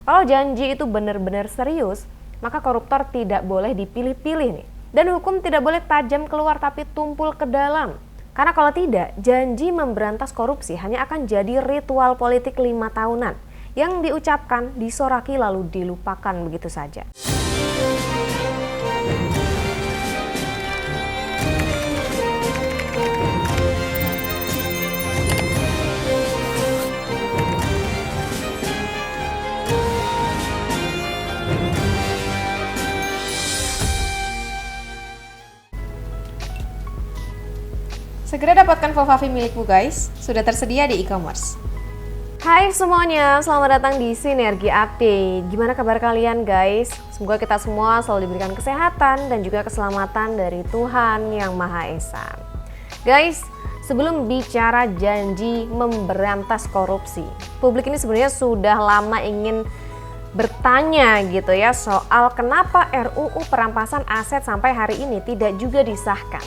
Kalau janji itu benar-benar serius, maka koruptor tidak boleh dipilih-pilih nih. Dan hukum tidak boleh tajam keluar tapi tumpul ke dalam. Karena kalau tidak, janji memberantas korupsi hanya akan jadi ritual politik 5 tahunan yang diucapkan, disoraki lalu dilupakan begitu saja. Segera dapatkan Fofavi milikmu guys, sudah tersedia di e-commerce. Hai semuanya, selamat datang di Sinergi Update. Gimana kabar kalian guys? Semoga kita semua selalu diberikan kesehatan dan juga keselamatan dari Tuhan Yang Maha Esa. Guys, sebelum bicara janji memberantas korupsi, publik ini sebenarnya sudah lama ingin bertanya gitu ya soal kenapa RUU perampasan aset sampai hari ini tidak juga disahkan.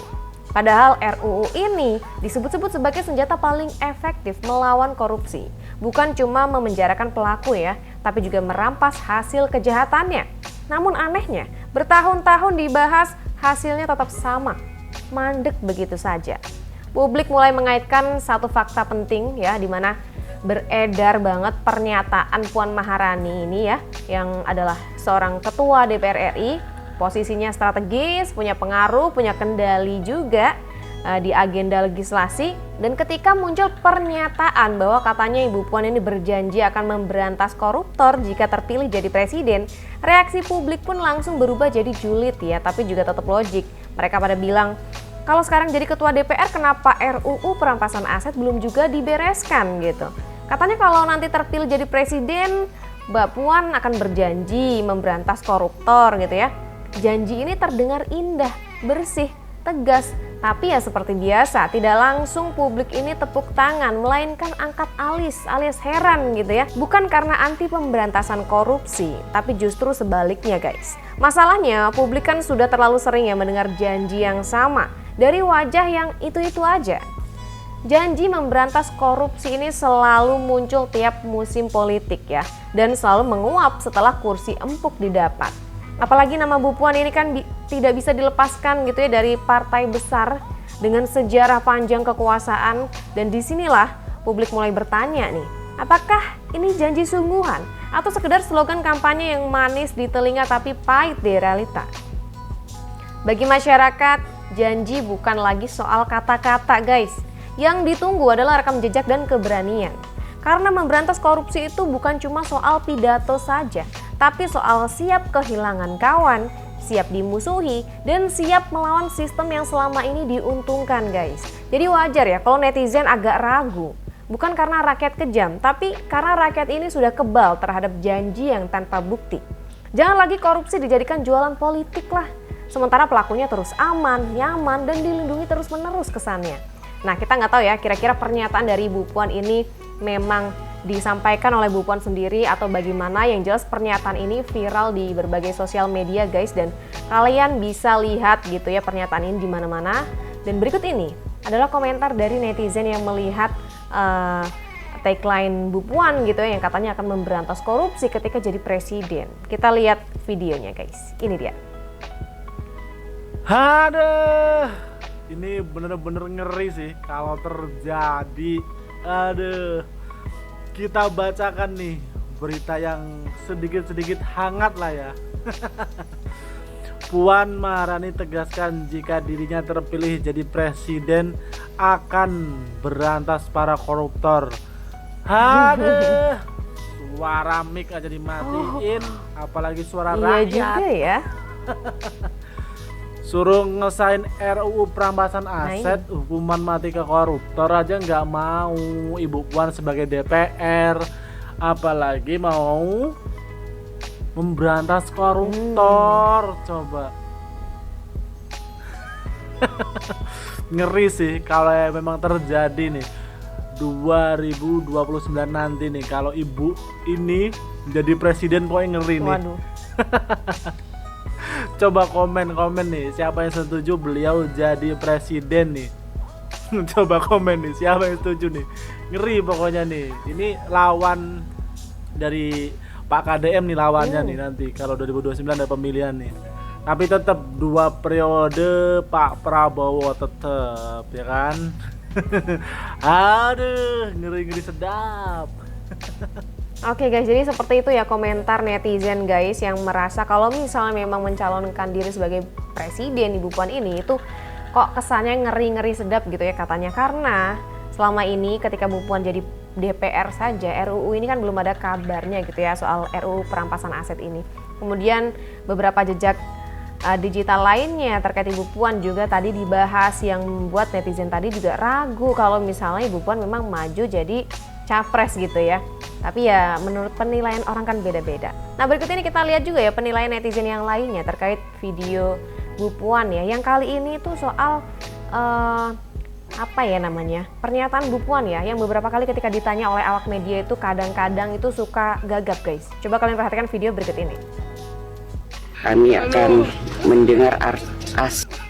Padahal RUU ini disebut-sebut sebagai senjata paling efektif melawan korupsi. Bukan cuma memenjarakan pelaku ya, tapi juga merampas hasil kejahatannya. Namun anehnya, bertahun-tahun dibahas hasilnya tetap sama, mandek begitu saja. Publik mulai mengaitkan satu fakta penting ya, di mana beredar banget pernyataan Puan Maharani ini ya, yang adalah seorang ketua DPR RI. Posisinya strategis, punya pengaruh, punya kendali juga di agenda legislasi. Dan ketika muncul pernyataan bahwa katanya Ibu Puan ini berjanji akan memberantas koruptor jika terpilih jadi presiden, reaksi publik pun langsung berubah jadi julid ya, tapi juga tetap logik. Mereka pada bilang, kalau sekarang jadi ketua DPR kenapa RUU perampasan aset belum juga dibereskan gitu. Katanya kalau nanti terpilih jadi presiden, Mbak Puan akan berjanji memberantas koruptor gitu ya. Janji ini terdengar indah, bersih, tegas, tapi ya seperti biasa, tidak langsung publik ini tepuk tangan, melainkan angkat alis alias heran gitu ya. Bukan karena anti pemberantasan korupsi, tapi justru sebaliknya guys. Masalahnya publik kan sudah terlalu sering ya mendengar janji yang sama, dari wajah yang itu-itu aja. Janji memberantas korupsi ini selalu muncul tiap musim politik ya, dan selalu menguap setelah kursi empuk didapat. Apalagi nama Bu Puan ini kan tidak bisa dilepaskan gitu ya dari partai besar dengan sejarah panjang kekuasaan. Dan disinilah publik mulai bertanya nih, apakah ini janji sungguhan atau sekedar slogan kampanye yang manis di telinga tapi pahit di realita? Bagi masyarakat, janji bukan lagi soal kata-kata guys. Yang ditunggu adalah rekam jejak dan keberanian. Karena memberantas korupsi itu bukan cuma soal pidato saja, tapi soal siap kehilangan kawan, siap dimusuhi, dan siap melawan sistem yang selama ini diuntungkan guys. Jadi wajar ya kalau netizen agak ragu. Bukan karena rakyat kejam, tapi karena rakyat ini sudah kebal terhadap janji yang tanpa bukti. Jangan lagi korupsi dijadikan jualan politik lah. Sementara pelakunya terus aman, nyaman, dan dilindungi terus-menerus kesannya. Nah, kita nggak tahu ya kira-kira pernyataan dari Bu Puan ini memang disampaikan oleh Bu Puan sendiri atau bagaimana. Yang jelas pernyataan ini viral di berbagai sosial media guys, dan kalian bisa lihat gitu ya pernyataan ini di mana-mana. Dan berikut ini adalah komentar dari netizen yang melihat tagline Bu Puan gitu ya, yang katanya akan memberantas korupsi ketika jadi presiden. Kita lihat videonya guys, ini dia. Aduh, ini bener-bener ngeri sih kalau terjadi. Aduh, kita bacakan nih berita yang sedikit-sedikit hangat lah ya. Puan Maharani tegaskan jika dirinya terpilih jadi presiden akan berantas para koruptor. Aduh, suara mic aja dimatiin, apalagi suara Iya rakyat. juga ya. Suruh ngesain RUU perampasan aset, hukuman mati ke koruptor aja nggak mau Ibu Puan sebagai DPR, apalagi mau memberantas koruptor. Coba ngeri sih kalau memang terjadi nih 2029 nanti nih, kalau Ibu ini jadi presiden, pokoknya ngeri nih. Waduh. Coba komen nih, siapa yang setuju beliau jadi presiden nih. Coba komen nih, siapa yang setuju nih. Ngeri pokoknya nih. Ini lawan dari Pak KDM nih lawannya nih nanti kalau 2029 ada pemilihan nih. Tapi tetap 2 periode Pak Prabowo tetap ya kan. Aduh, ngeri-ngeri sedap. Oke guys, jadi seperti itu ya komentar netizen guys yang merasa kalau misalnya memang mencalonkan diri sebagai presiden Ibu Puan ini itu kok kesannya ngeri-ngeri sedap gitu ya katanya. Karena selama ini ketika Bu Puan jadi DPR saja, RUU ini kan belum ada kabarnya gitu ya soal RUU perampasan aset ini. Kemudian beberapa jejak digital lainnya terkait Ibu Puan juga tadi dibahas yang membuat netizen tadi juga ragu kalau misalnya Ibu Puan memang maju jadi capres gitu ya. Tapi ya menurut penilaian orang kan beda-beda. Nah berikut ini kita lihat juga ya penilaian netizen yang lainnya terkait video Bu Puan ya. Yang kali ini tuh soal apa ya namanya, pernyataan Bu Puan ya, yang beberapa kali ketika ditanya oleh awak media itu kadang-kadang itu suka gagap guys. Coba kalian perhatikan video berikut ini. Kami akan mendengar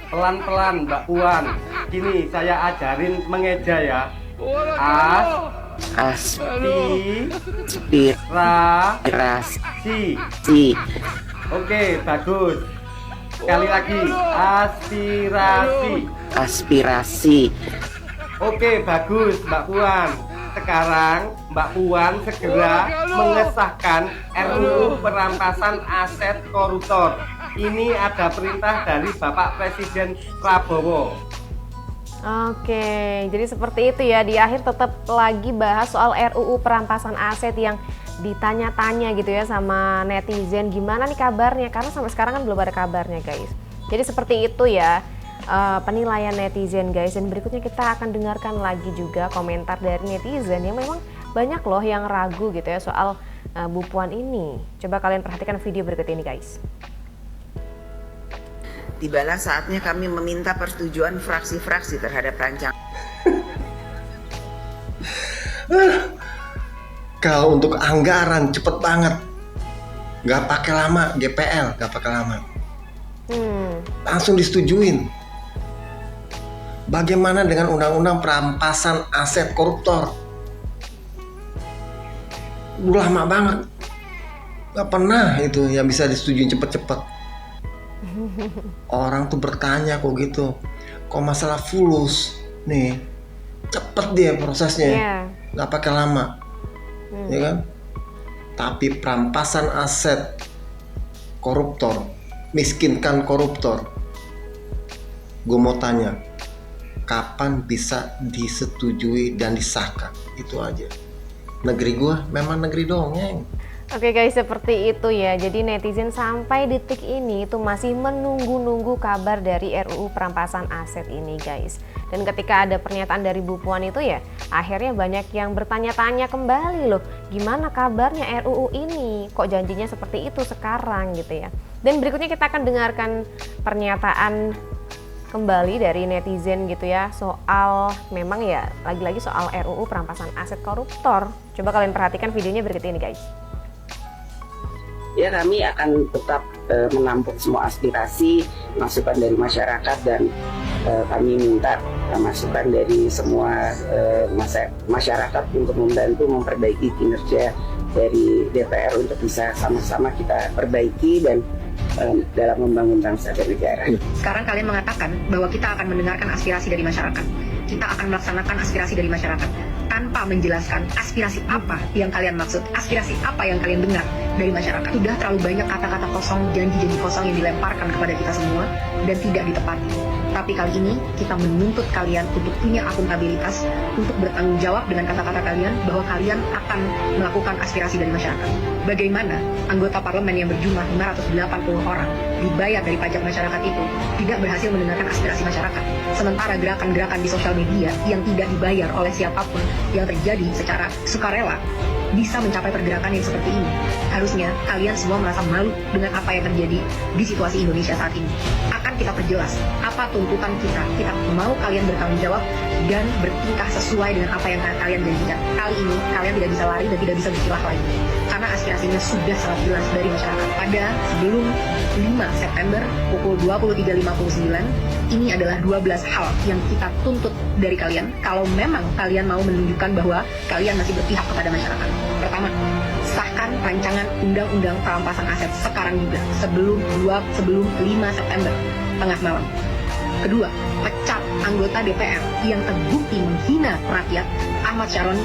pelan-pelan Mbak Puan. Gini saya ajarin mengeja ya. aspirasi. Oke, bagus. Sekali lagi, aspirasi. Oke, bagus Mbak Puan. Sekarang Mbak Puan segera mengesahkan RUU perampasan aset koruptor. Ini ada perintah dari Bapak Presiden Prabowo. Oke, jadi seperti itu ya, di akhir tetap lagi bahas soal RUU perampasan aset yang ditanya-tanya gitu ya sama netizen gimana nih kabarnya, karena sampai sekarang kan belum ada kabarnya guys. Jadi seperti itu ya penilaian netizen guys, dan berikutnya kita akan dengarkan lagi juga komentar dari netizen yang memang banyak loh yang ragu gitu ya soal Bu Puan ini. Coba kalian perhatikan video berikut ini guys. Tibalah saatnya kami meminta persetujuan fraksi-fraksi terhadap rancangan. Kalau untuk anggaran cepet banget, nggak pakai lama, GPL nggak pakai lama, langsung disetujuin. Bagaimana dengan undang-undang perampasan aset koruptor? Udah lama banget, nggak pernah itu yang bisa disetujuin cepet-cepet. Orang tuh bertanya kok gitu, kok masalah fulus nih cepet dia prosesnya, nggak pakai lama, ya kan? Tapi perampasan aset koruptor, miskinkan koruptor, gue mau tanya, kapan bisa disetujui dan disahkan? Itu aja. Negeri gue memang negeri dongeng. Oke guys, seperti itu ya. Jadi netizen sampai detik ini itu masih menunggu-nunggu kabar dari RUU perampasan aset ini guys. Dan ketika ada pernyataan dari Bu Puan itu ya, akhirnya banyak yang bertanya-tanya kembali loh, gimana kabarnya RUU ini? Kok janjinya seperti itu sekarang gitu ya. Dan berikutnya kita akan dengarkan pernyataan kembali dari netizen gitu ya, soal memang ya lagi-lagi soal RUU perampasan aset koruptor. Coba kalian perhatikan videonya berikut ini guys. Ya, kami akan tetap menampung semua aspirasi, masukan dari masyarakat, dan kami minta masukan dari semua masyarakat untuk membantu memperbaiki kinerja dari DPR untuk bisa sama-sama kita perbaiki dan dalam membangun bangsa dan negara. Sekarang kalian mengatakan bahwa kita akan mendengarkan aspirasi dari masyarakat. Kita akan melaksanakan aspirasi dari masyarakat tanpa menjelaskan aspirasi apa yang kalian maksud, aspirasi apa yang kalian dengar dari masyarakat. Sudah terlalu banyak kata-kata kosong, janji-janji kosong yang dilemparkan kepada kita semua dan tidak ditepati. Tapi kali ini kita menuntut kalian untuk punya akuntabilitas, untuk bertanggung jawab dengan kata-kata kalian bahwa kalian akan melakukan aspirasi dari masyarakat. Bagaimana anggota parlemen yang berjumlah 580 orang dibayar dari pajak masyarakat itu tidak berhasil mendengarkan aspirasi masyarakat, sementara gerakan-gerakan di sosial media yang tidak dibayar oleh siapapun yang terjadi secara sukarela bisa mencapai pergerakan yang seperti ini. Harusnya kalian semua merasa malu dengan apa yang terjadi di situasi Indonesia saat ini. Akan kita perjelas apa tuntutan kita. Kita mau kalian bertanggung jawab dan bertingkah sesuai dengan apa yang kalian janjikan. Kali ini kalian tidak bisa lari dan tidak bisa berkilah lagi, karena aspirasinya sudah sangat jelas dari masyarakat. Pada sebelum 5 September pukul 23.59, ini adalah 12 hal yang kita tuntut dari kalian kalau memang kalian mau menunjukkan bahwa kalian masih berpihak kepada masyarakat. Pertama, sahkan rancangan undang-undang perampasan aset sekarang juga, sebelum 5 September tengah malam. Kedua, pecat anggota DPR yang terbukti menghina rakyat, Ahmad Syaroni,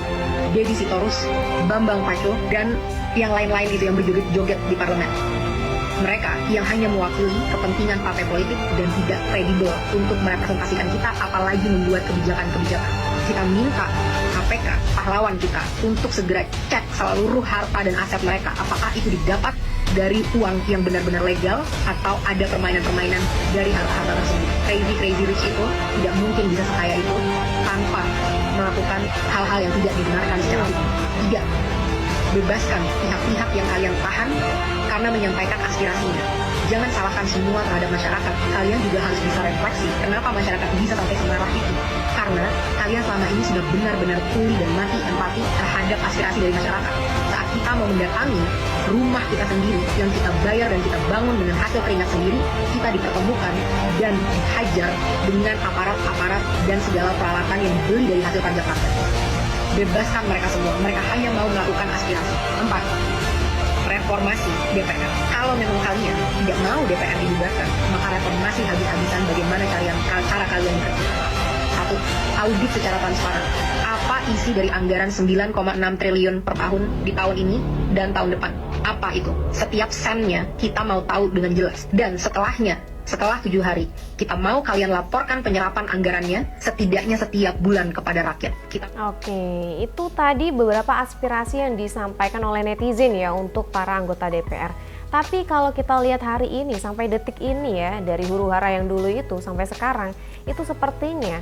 Deddy Sitorus, Bambang Pacul, dan yang lain-lain itu yang berjoget-joget di parlemen. Mereka yang hanya mewakili kepentingan partai politik dan tidak kredibel untuk merepresentasikan kita, apalagi membuat kebijakan-kebijakan. Kita minta KPK, pahlawan kita, untuk segera cek seluruh harta dan aset mereka, apakah itu didapat dari uang yang benar-benar legal atau ada permainan-permainan dari harta-harta tersebut. Crazy rich itu tidak mungkin bisa sekaya itu tanpa melakukan hal-hal yang tidak dibenarkan secara hukum. Tiga, bebaskan pihak-pihak yang kalian tahan karena menyampaikan aspirasinya. Jangan salahkan semua terhadap masyarakat. Kalian juga harus bisa refleksi kenapa masyarakat bisa sampai semarah itu. Karena kalian selama ini sudah benar-benar tuli dan mati empati terhadap aspirasi dari masyarakat. Saat kita mau mendatangi rumah kita sendiri yang kita bayar dan kita bangun dengan hasil keringat sendiri, kita dipertemukan dan dihajar dengan aparat-aparat dan segala peralatan yang dibeli dari hasil pajak rakyat. Bebaskan mereka semua. Mereka hanya mau melakukan aspirasi. 4. Reformasi DPR. Kalau memang kalian tidak mau DPR dibubarkan, maka reformasi habis-habisan bagaimana cara kalian bekerja. 1. Audit secara transparan. Apa isi dari anggaran 9,6 triliun per tahun di tahun ini dan tahun depan? Apa itu? Setiap sennya kita mau tahu dengan jelas. Dan setelahnya, setelah 7 hari, kita mau kalian laporkan penyerapan anggarannya setidaknya setiap bulan kepada rakyat. Oke, itu tadi beberapa aspirasi yang disampaikan oleh netizen ya untuk para anggota DPR. Tapi kalau kita lihat hari ini sampai detik ini ya, dari huru-hara yang dulu itu sampai sekarang, itu sepertinya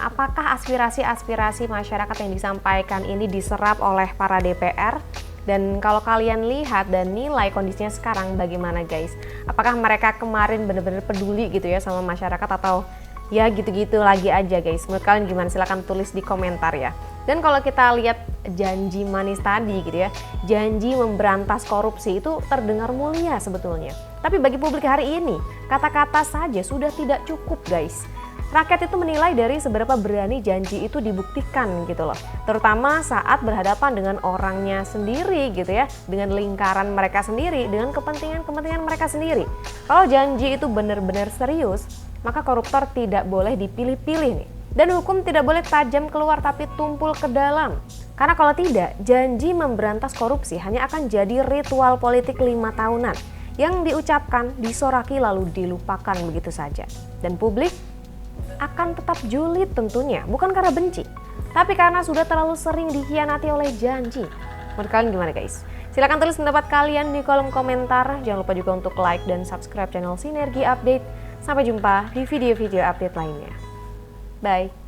apakah aspirasi-aspirasi masyarakat yang disampaikan ini diserap oleh para DPR? Dan kalau kalian lihat dan nilai kondisinya sekarang bagaimana guys? Apakah mereka kemarin benar-benar peduli gitu ya sama masyarakat atau ya gitu-gitu lagi aja guys? Menurut kalian gimana? Silahkan tulis di komentar ya. Dan kalau kita lihat janji manis tadi gitu ya, janji memberantas korupsi itu terdengar mulia sebetulnya. Tapi bagi publik hari ini, kata-kata saja sudah tidak cukup guys. Rakyat itu menilai dari seberapa berani janji itu dibuktikan gitu loh. Terutama saat berhadapan dengan orangnya sendiri gitu ya. Dengan lingkaran mereka sendiri, dengan kepentingan-kepentingan mereka sendiri. Kalau janji itu benar-benar serius, maka koruptor tidak boleh dipilih-pilih nih. Dan hukum tidak boleh tajam keluar tapi tumpul ke dalam. Karena kalau tidak, janji memberantas korupsi hanya akan jadi ritual politik 5 tahunan. Yang diucapkan, disoraki lalu dilupakan begitu saja. Dan publik akan tetap julid tentunya, bukan karena benci, tapi karena sudah terlalu sering dikhianati oleh janji. Menurut kalian gimana guys? Silahkan tulis pendapat kalian di kolom komentar. Jangan lupa juga untuk like dan subscribe channel Sinergi Update. Sampai jumpa di video-video update lainnya. Bye!